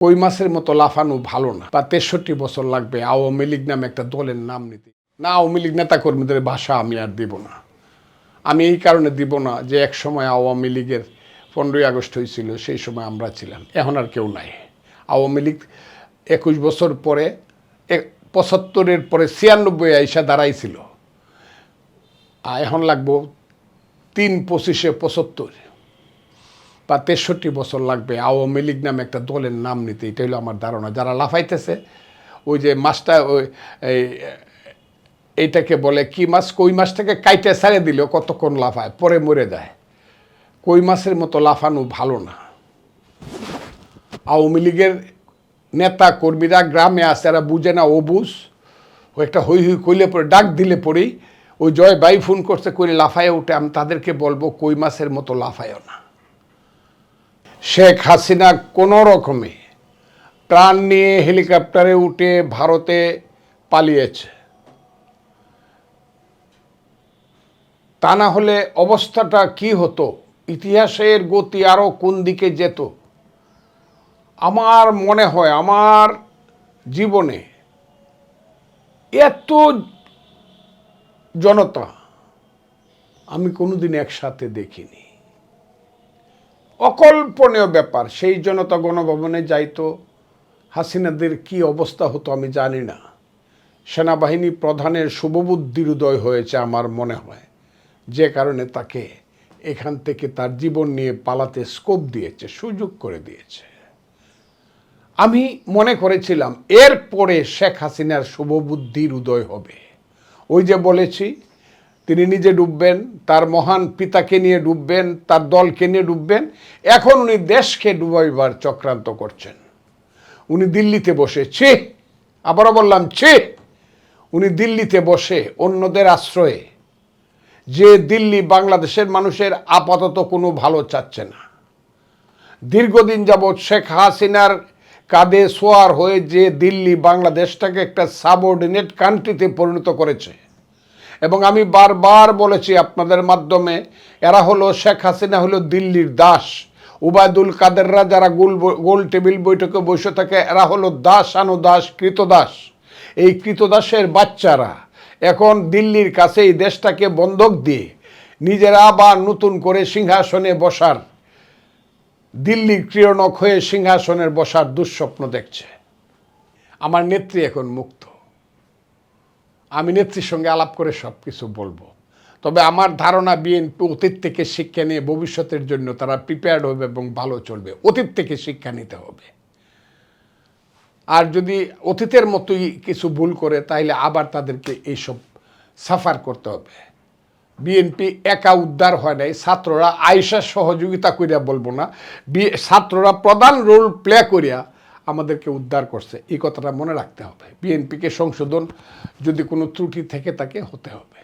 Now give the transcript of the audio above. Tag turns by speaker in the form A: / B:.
A: কই মাছের মতো লাফানো ভালো না, বা ৬৩ বছর লাগবে আওয়ামী লীগ নামে একটা দলের নাম নিতে। না, আওয়ামী লীগ নেতা কর্মীদের ভাষা আমি আর দিব না। আমি এই কারণে দিব না যে এক সময় আওয়ামী লীগের 15ই আগস্ট হয়েছিল, সেই সময় আমরা ছিলাম, এখন আর কেউ নাই। আওয়ামী লীগ 21 বছর পরে 75-এর পরে 96 আইসা দাঁড়াইছিল, আর এখন লাগবো 3-25-এ 75 বা 63 বছর লাগবে আওয়ামী লীগ নামে একটা দলের নাম নিতে। এটা হলো আমার ধারণা। যারা লাফাইতেছে, ওই যে মাছটা ওই এইটাকে বলে কি মাছ, কই মাছটাকে কাইটে ছাড়ে দিলেও কতক্ষণ লাফায়, পরে মরে যায়। কই মাছের মতো লাফানো ভালো না। আওয়ামী লীগের নেতা কর্মীরা গ্রামে আসে, এরা বুঝে না, অবুঝ। ও একটা হই হই কইলে পরে, ডাক দিলে পরেই ওই জয় ভাই ফোন করছে করে লাফায় উঠে। আমি তাদেরকে বলবো কই মাছের মতো লাফায়ও না। শেখ হাসিনা কোনো রকমে প্রাণ নিয়ে হেলিকপ্টারে উঠে ভারতে পালিয়েছে, তা না হলে অবস্থাটা কি হতো, ইতিহাসের গতি আরও কোন দিকে যেত। আমার মনে হয় আমার জীবনে এত জনতা আমি কোনোদিন একসাথে দেখিনি। অকল্পনীয় ব্যাপার। সেই জনতা গণভবনে যাইতো, হাসিনাদের কি অবস্থা হতো আমি জানি না। সেনাবাহিনী প্রধানের শুভবুদ্ধির উদয় হয়েছে আমার মনে হয়, যে কারণে তাকে এখান থেকে তার জীবন নিয়ে পালাতে স্কোপ দিয়েছে, সুযোগ করে দিয়েছে। আমি মনে করেছিলাম এরপরে শেখ হাসিনার শুভবুদ্ধির উদয় হবে। ওই যে বলেছি, তিনি নিজে ডুববেন, তার মহান পিতাকে নিয়ে ডুববেন, তার দলকে নিয়ে ডুববেন। এখন উনি দেশকে ডুবাইবার চক্রান্ত করছেন। উনি দিল্লিতে বসে আবারও বললাম উনি দিল্লিতে বসে অন্যদের আশ্রয়ে, যে দিল্লি বাংলাদেশের মানুষের আপাতত কোনো ভালো চাচ্ছে না। দীর্ঘদিন যাবৎ শেখ হাসিনার কাঁধে সোয়ার হয়ে যে দিল্লি বাংলাদেশটাকে একটা সাবঅর্ডিনেট কান্ট্রিতে পরিণত করেছে। এবং আমি বারবার বলেছি আপনাদের মাধ্যমে, এরা হলো, শেখ হাসিনা হলো দিল্লির দাস। উবায়দুল কাদেররা যারা গোল টেবিল বৈঠকে বসে থাকে, এরা হলো দাস আনুদাস, কৃতদাস। এই কৃতদাসের বাচ্চারা এখন দিল্লির কাছে এই দেশটাকে বন্ধক দিয়ে নিজেরা আবার নতুন করে সিংহাসনে বসার, দিল্লির ক্রীড়নক হয়ে সিংহাসনের বসার দুঃস্বপ্ন দেখছে। আমার নেত্রী এখন মুক্ত, আমি নেত্রীর সঙ্গে আলাপ করে সব কিছু বলবো। তবে আমার ধারণা বিএনপি অতীত থেকে শিক্ষা নিয়ে ভবিষ্যতের জন্য তারা প্রিপেয়ার্ড হবে এবং ভালো চলবে। অতীত থেকে শিক্ষা নিতে হবে। আর যদি অতীতের মতোই কিছু ভুল করে, তাহলে আবার তাদেরকে এইসব সাফার করতে হবে। বিএনপি একা উদ্ধার হয় নাই, ছাত্ররা আইসা সহযোগিতা করিয়া, বলবো না, ছাত্ররা প্রধান রোল প্লে করিয়া আমাদেরকে উদ্ধার করছে। এই কথাটা মনে রাখতে হবে। বিএনপিকে সংশোধন যদি কোনো ত্রুটি থেকে থাকে হতে হবে।